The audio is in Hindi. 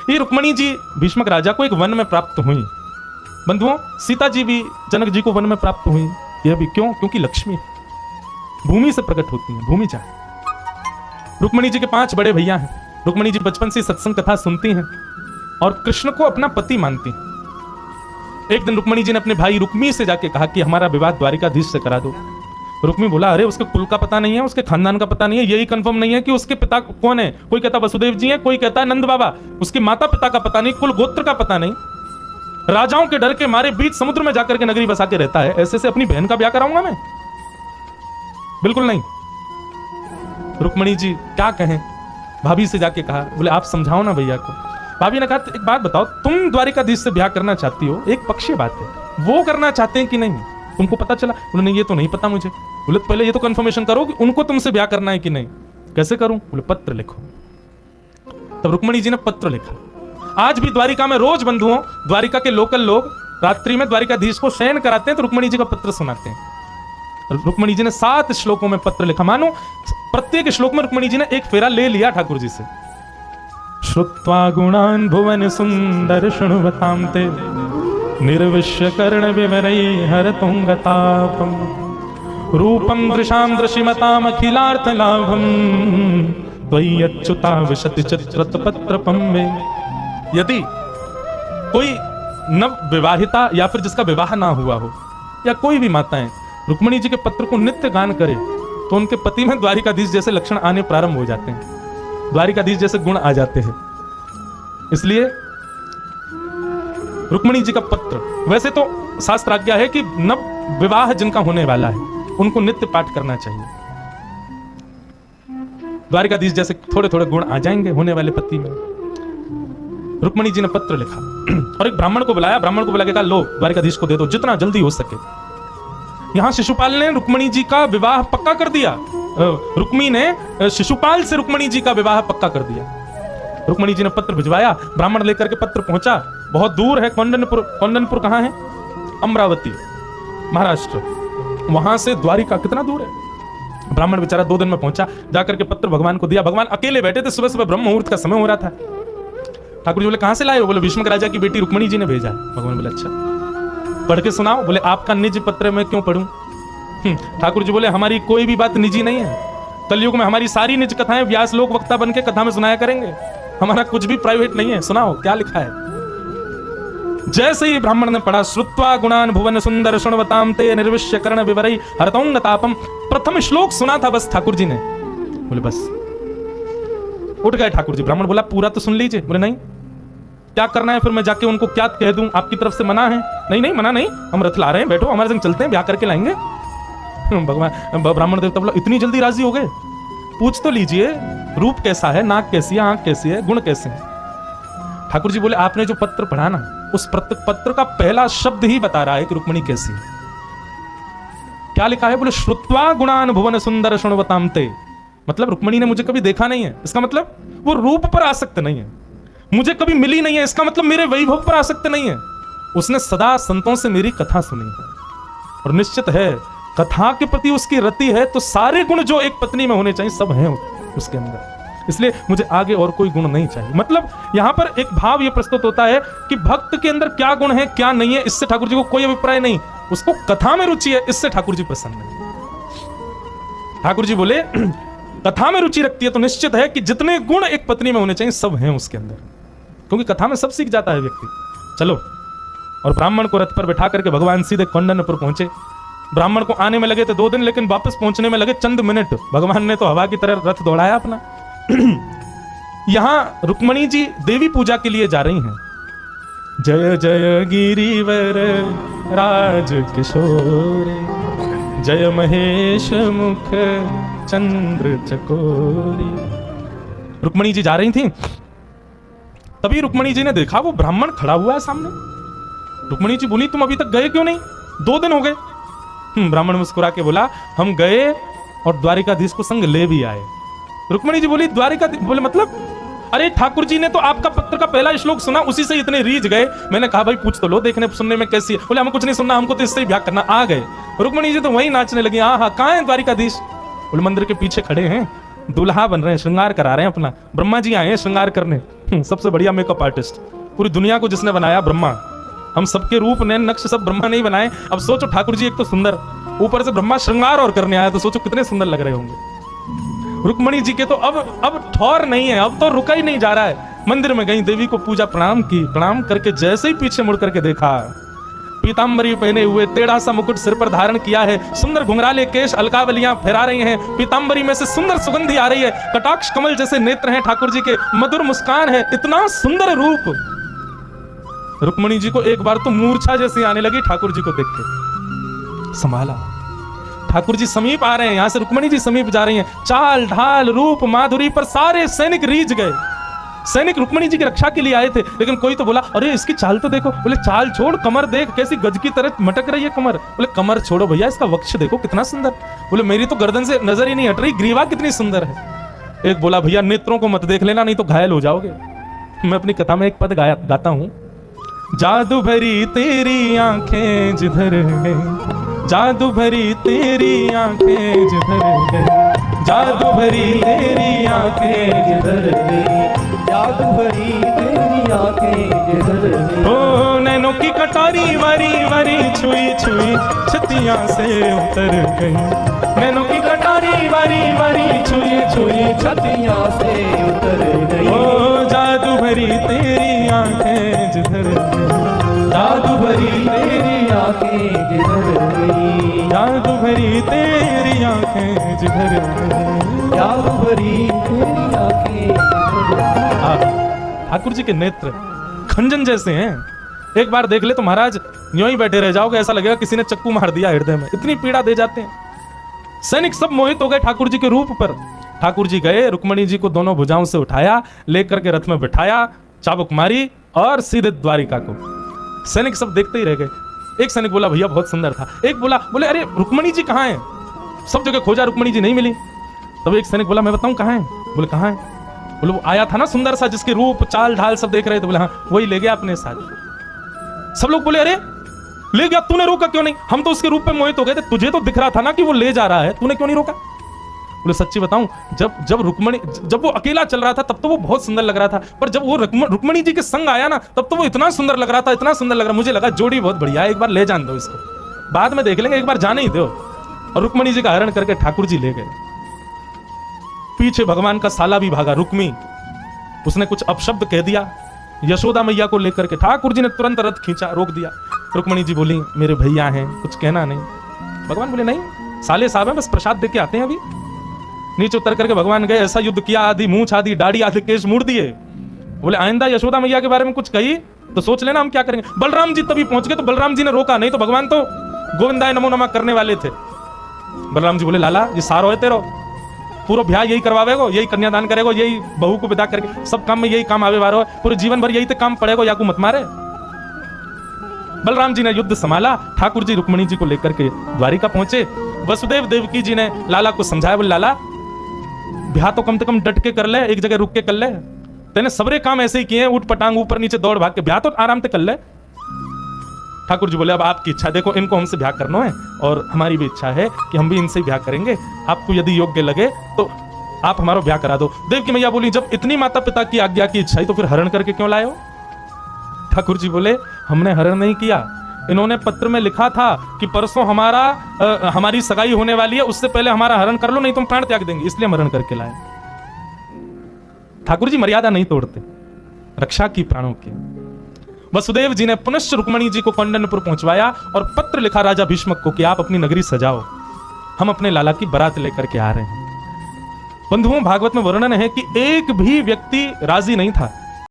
ये रुक्मणी जी भीष्मक राजा को एक वन में प्राप्त हुई। बंधुओं, सीता जी भी जनक जी को वन में प्राप्त हुई। यह भी क्यों? क्योंकि लक्ष्मी भूमि से प्रकट होती है, भूमि चाहे। रुक्मणी जी के 5 बड़े भैया हैं। रुक्मणी जी बचपन से सत्संग कथा सुनती हैं और कृष्ण को अपना पति मानती हैं। एक दिन रुक्मणी जी ने अपने भाई रुक्मी से जाके कहा कि हमारा विवाह द्वारिकाधीश से करा दो। रुक्मी बोला, अरे उसके कुल का पता नहीं है, उसके खानदान का पता नहीं है, यही कंफर्म नहीं है कि उसके पिता कौन है। कोई कहता वसुदेव जी हैं, कोई कहता है नंद बाबा। उसके माता पिता का पता नहीं, कुल गोत्र का पता नहीं। राजाओं के डर के मारे बीच समुद्र में जाकर के नगरी बसा के रहता है। ऐसे से अपनी बहन का ब्याह कराऊंगा मैं? बिल्कुल नहीं। रुक्मणी जी क्या कहें, भाभी से जाके कहा, बोले आप समझाओ ना भैया को। भाभी ने कहा, एक बात बताओ, तुम द्वारिकाधीश से ब्याह करना चाहती हो, एक पक्षी बात है, वो करना चाहते हैं कि नहीं, तुमको पता चला? बोले नहीं, ये तो नहीं पता मुझे। बोले पहले ये तो कंफर्मेशन करो कि उनको तुमसे ब्याह करना है कि नहीं। कैसे करूं? बोले पत्र लिखो। तब रुक्मणी जी ने पत्र लिखा। आज भी द्वारिका में रोज बंधुओं, द्वारिका के लोकल लोग रात्रि में द्वारिकाधीश को शयन कराते हैं तो रुक्मणी जी का पत्र सुनाते हैं। रुक्मणी जी ने 7 श्लोकों में पत्र लिखा। मानो प्रत्येक श्लोक में रुक्मणी जी ने एक फेरा ले लिया ठाकुर जी से। श्रुत्वा गुणान भुवन सुंदर शृणुवतां ते निर्विश्य कर्ण विवरै हरतुंगतापम रूपम दृशाम दृशिमताम अखिलार्थ लाभम त्वय्यच्युता विशति चित्रत पत्रपम में। यदि कोई नव विवाहिता या फिर जिसका विवाह ना हुआ हो या कोई भी माताएं रुक्मणी जी के पत्र को नित्य गान करे तो उनके पति में द्वारिकाधीश जैसे लक्षण आने प्रारंभ हो जाते हैं, द्वारिकाधीश जैसे गुण आ जाते हैं। इसलिए रुक्मणी जी का पत्र, वैसे तो शास्त्र आज्ञा है कि नव विवाह जिनका होने वाला है उनको नित्य पाठ करना चाहिए। द्वारिकाधीश जैसे थोड़े थोड़े गुण आ जाएंगे होने वाले पति में। रुक्मणी जी ने पत्र लिखा और एक ब्राह्मण को बुलाया। ब्राह्मण को बुला के कहा, लो द्वारिकाधीश को दे दो जितना जल्दी हो सके। यहां शिशुपाल ने रुक्मणी जी का विवाह पक्का कर दिया। रुक्मी ने शिशुपाल से रुक्मणी जी का विवाह पक्का कर दिया। रुक्मणी जी ने पत्र भिजवाया, ब्राह्मण लेकर के पत्र पहुंचा। बहुत दूर है कौंडन्यपुर। कौंडन्यपुर कहां है? अमरावती, महाराष्ट्र। वहां से द्वारिका कितना दूर है? ब्राह्मण बेचारा 2 दिन में पहुंचा। जाकर के पत्र भगवान को दिया। भगवान अकेले बैठे थे, सुबह सुबह ब्रह्म मुहूर्त का समय हो रहा था। ठाकुर जी बोले, कहां से लाए हो? बोले भीष्मक राजा की बेटी रुक्मणी जी ने भेजा। भगवान बोले, अच्छा पढ़ के सुनाओ। बोले आपका निज पत्र में क्यों पढ़ूं? ठाकुर जी बोले, हमारी कोई भी बात निजी नहीं है। कलयुग में हमारी सारी निज कथाएं व्यास लोक वक्ता बन के कथा में सुनाया करेंगे। हमारा कुछ भी प्राइवेट नहीं है। सुनाओ क्या लिखा है। जैसे ही ब्राह्मण ने पढ़ा, श्रुत्वा गुणान भुवन सुंदर शृण्वतां ते निर्विश्य कर्ण विवरै हरतौंगतापम, प्रथम श्लोक सुना था बस ठाकुर जी ने। बोले बस, उठ गए ठाकुर जी। ब्राह्मण बोला, पूरा तो सुन लीजिए। बोले नहीं, क्या करना है फिर? मैं जाके उनको क्या कह दूं? आपकी तरफ से मना है? नहीं नहीं मना नहीं, हम रथ ला रहे हैं, बैठो हमारे संग चलते हैं, ब्याह करके लाएंगे। भगवान ब्राह्मण देवता बोला, इतनी जल्दी राजी हो गए? पूछ तो लीजिए, रूप कैसा है, नाक कैसी है, आंख कैसी है, गुण कैसे हैं? ठाकुर जी बोले, आपने जो पत्र पढ़ा ना, उस पत्र का पहला शब्द ही बता रहा है कि रुक्मणी कैसी है। क्या लिखा है? बोले श्रुत्वा गुणान भुवन सुंदर शृण्वतां ते, मतलब रुक्मणी ने मुझे कभी देखा नहीं है, इसका मतलब वो रूप पर आसक्त नहीं है। मुझे कभी मिली नहीं है, इसका मतलब मेरे वैभव पर आसक्त नहीं है। उसने सदा संतों से मेरी कथा सुनी है और निश्चित है कथा के प्रति उसकी रति है, तो सारे गुण जो एक पत्नी में होने चाहिए सब हैं उसके अंदर। इसलिए मुझे आगे और कोई गुण नहीं चाहिए। मतलब यहां पर एक भाव यह प्रस्तुत होता है कि भक्त के अंदर क्या गुण है क्या नहीं है, इससे ठाकुर जी को कोई अभिप्राय नहीं। उसको कथा में रुचि है, इससे ठाकुर जी प्रसन्न है। ठाकुर जी बोले, कथा में रुचि रखती है तो निश्चित है कि जितने गुण एक पत्नी में होने चाहिए सब हैं उसके अंदर, क्योंकि कथा में सब सीख जाता है व्यक्ति। चलो, और ब्राह्मण को रथ पर बैठा करके भगवान सीधे कौंडन्यपुर पहुंचे। ब्राह्मण को आने में लगे थे 2 दिन, लेकिन वापस पहुंचने में लगे चंद मिनट। भगवान ने तो हवा की तरह रथ दौड़ाया अपना। यहां रुक्मणी जी देवी पूजा के लिए जा रही हैं। जय जय गिरिवर राज किशोर, जय महेश मुख चंद्र चकोरी। रुक्मणी जी जा रही थी, तभी रुक्मणी जी ने देखा वो ब्राह्मण खड़ा हुआ है सामने। रुक्मणी जी बोली, तुम अभी तक गए क्यों नहीं? 2 दिन हो गए। ब्राह्मण मुस्कुरा के बोला, हम गए और द्वारिकाधीश को संग ले भी आए। रुक्मणी जी बोली, द्वारिकाधीश? बोले मतलब? अरे ठाकुर जी ने तो आपका पत्र का पहला श्लोक सुना, उसी से इतने रीझ गए। मैंने कहा भाई पूछ तो लो, देखने सुनने में कैसी है। बोले हमें कुछ नहीं सुनना, हमको तो इससे ही ब्याह करना। आ गए। रुक्मणी जी तो वहीं नाचने लगी। हाँ, कहाँ है द्वारिकाधीश? बोले मंदिर के पीछे खड़े हैं। दूल्हा बन रहे हैं, श्रृंगार करा रहे हैं अपना। ब्रह्मा जी आए हैं श्रृंगार करने, सबसे बढ़िया मेकअप आर्टिस्ट पूरी दुनिया को जिसने बनाया ब्रह्मा। हम सबके रूप ने नक्श सब ब्रह्मा नहीं बनाए। अब सोचो ठाकुर जी एक तो सुंदर, ऊपर से ब्रह्मा श्रृंगार और करने आया, तो सोचो कितने सुंदर लग रहे होंगे। रुक्मणी जी के तो अब ठौर नहीं है, अब तो रुका ही नहीं जा रहा है। मंदिर में गई, देवी को पूजा, प्रणाम की, प्रणाम करके जैसे ही पीछे मुड़ करके देखा, पीतांबरी पहने हुए, टेढ़ा सा मुकुट सिर पर धारण किया है, सुंदर घुंघराले केश, अलकावलियां फहरा रही हैं, पीतांबरी में से सुंदर सुगंधी आ रही है, कटाक्ष कमल जैसे नेत्र हैं ठाकुर जी के, मधुर मुस्कान है, इतना सुंदर रूप। रुक्मणी जी को एक बार तो मूर्छा जैसी आने लगी ठाकुर जी को देख के। संभाला, ठाकुर जी समीप आ रहे हैं, यहां से रुक्मणी जी समीप जा रही हैं, चाल ढाल रूप माधुरी पर सारे सैनिक रीझ गए। सैनिक रुक्मणी जी की रक्षा के लिए आए थे, लेकिन कोई तो बोला अरे इसकी चाल तो देखो। बोले चाल छोड़, कमर देख कैसी गज की तरह मटक रही है कमर। बोले कमर छोड़ो भैया, इसका वक्ष देखो कितना सुंदर। बोले मेरी तो गर्दन से नजर ही नहीं हट रही, ग्रीवा कितनी सुंदर है। एक बोला भैया नेत्रों को मत देख लेना, नहीं तो घायल हो जाओगे। मैं अपनी कथा में एक पद गाता हूं, जादू भरी तेरी आंखें जिधर गई, जादू भरी तेरी आंखें जिधर गई, जादू भरी तेरी आंखें जिधर गई, जादू भरी तेरी आंखें जिधर गई। ओ नैनों की कटारी वारी वारी छुई छुई छतियां से उतर गई, नैनों की कटारी वारी वारी छुई छुई छतियां से उतर गई। ओ जादू भरी तेरी आंखें जिधर गई, जादू भरी तेरी आंखें जिधर गई, जादू भरी तेरी आंखें जिधर गई, जादू भरी तेरी आंखें। ठाकुर जी के नेत्र खंजन जैसे हैं, एक बार देख ले तो महाराज यूं ही बैठे रह जाओगे, ऐसा लगेगा किसी ने चक्कू मार दिया हृदय में, इतनी पीड़ा दे जाते हैं। सैनिक सब मोहित हो गए ठाकुर जी के रूप पर। ठाकुर जी गए, रुक्मणी जी को दोनों भुजाओं से उठाया, लेकर के रथ में बिठाया, चाबुक मारी और सीधे द्वारिका को। सैनिक सब देखते ही रह गए। एक सैनिक बोला भैया बहुत सुंदर था, एक बोले अरे रुक्मणी जी कहाँ हैं, सब जगह खोजा रुक्मणी जी नहीं मिली। तब एक सैनिक बोला मैं बताऊं कहाँ है। बोले कहाँ है। बोले वो आया था ना सुंदर सा, जिसके रूप चाल ढाल सब देख रहे थे। बोले हाँ वही ले गया अपने साथ। सब लोग बोले अरे ले गया, तूने रोका क्यों नहीं, हम तो उसके रूप में मोहित हो गए थे, तुझे तो दिख रहा था ना कि वो ले जा रहा है, तूने क्यों नहीं रोका। बोले सच्ची बताऊं, जब वो अकेला चल रहा था तब तो वो बहुत सुंदर लग रहा था, पर जब वो रुक्मणी जी के संग आया ना तब तो वो इतना सुंदर लग रहा था, इतना सुंदर लग रहा, मुझे लगा जोड़ी बहुत बढ़िया है, एक बार ले जान दो इसको, बाद में देख लेंगे, एक बार जाने ही दो। और रुक्मणी जी का हरण करके ठाकुर जी ले गए। पीछे भगवान का साला भी भागा, रुक्मी, उसने कुछ अपशब्द कह दिया यशोदा मैया को लेकर के। ठाकुर जी ने तुरंत रथ खींचा, रोक दिया। रुक्मणी जी बोली मेरे भैया हैं, कुछ कहना नहीं। भगवान बोले नहीं साले साहब हैं, बस प्रसाद दे के आते हैं अभी। नीचे उतर करके भगवान गए, ऐसा युद्ध किया, आधी मूंछ आधी दाढ़ी आधे केश मुड़ दिए। बोले आइंदा यशोदा मैया के बारे में कुछ कही तो सोच लेना हम क्या करेंगे। बलराम जी तभी पहुंच गए तो बलराम जी ने रोका, नहीं तो भगवान तो गोविंदाय नमो नमः करने वाले थे। बलराम जी बोले लाला ये सारो है तेरो, पूरा ब्याह यही करवावेगो, यही कन्यादान करेगो, यही बहू को विदा करके सब काम में यही काम आवे वारो, पूरे जीवन भर यही तो काम पड़ेगो, या को मत मारे। बलराम जी ने युद्ध संभाला। ठाकुर जी रुक्मणी जी को लेकर के द्वारिका पहुंचे। वसुदेव देवकी जी ने लाला को समझाया, बोले लाला ब्याह तो कम से कम डट के कर ले, एक जगह रुक के कर ले, तेने सबरे काम ऐसे ही किए, उठ पटांग ऊपर नीचे दौड़ भाग के, ब्याह तो आराम से कर ले। ठाकुर जी बोले अब आपकी इच्छा, देखो इनको हमसे ब्याह करना है और हमारी भी इच्छा है कि हम भी इनसे ही ब्याह करेंगे, आपको यदि योग्य लगे तो आप हमारा ब्याह करा दो। देवकी मैया बोली जब इतनी माता पिता की आज्ञा की इच्छा है तो फिर हरण करके क्यों लाए हो। ठाकुर जी बोले हमने हरण नहीं किया, इन्होंने पत्र में लिखा था कि परसों हमारी सगाई होने वाली है, उससे पहले हमारा हरण कर लो, नहीं तो हम प्राण त्याग देंगे, इसलिए हम हरण करके लाए। ठाकुर जी मर्यादा नहीं तोड़ते, रक्षा की प्राणों की। वसुदेव जी ने पुनश्च रुक्मणी जी को कौंडन्यपुर पहुंचवाया और पत्र लिखा राजा भीष्मक को कि आप अपनी नगरी सजाओ, हम अपने लाला की बारात लेकर के आ रहे हैं। बंधुओं भागवत में वर्णन है कि एक भी व्यक्ति राजी नहीं था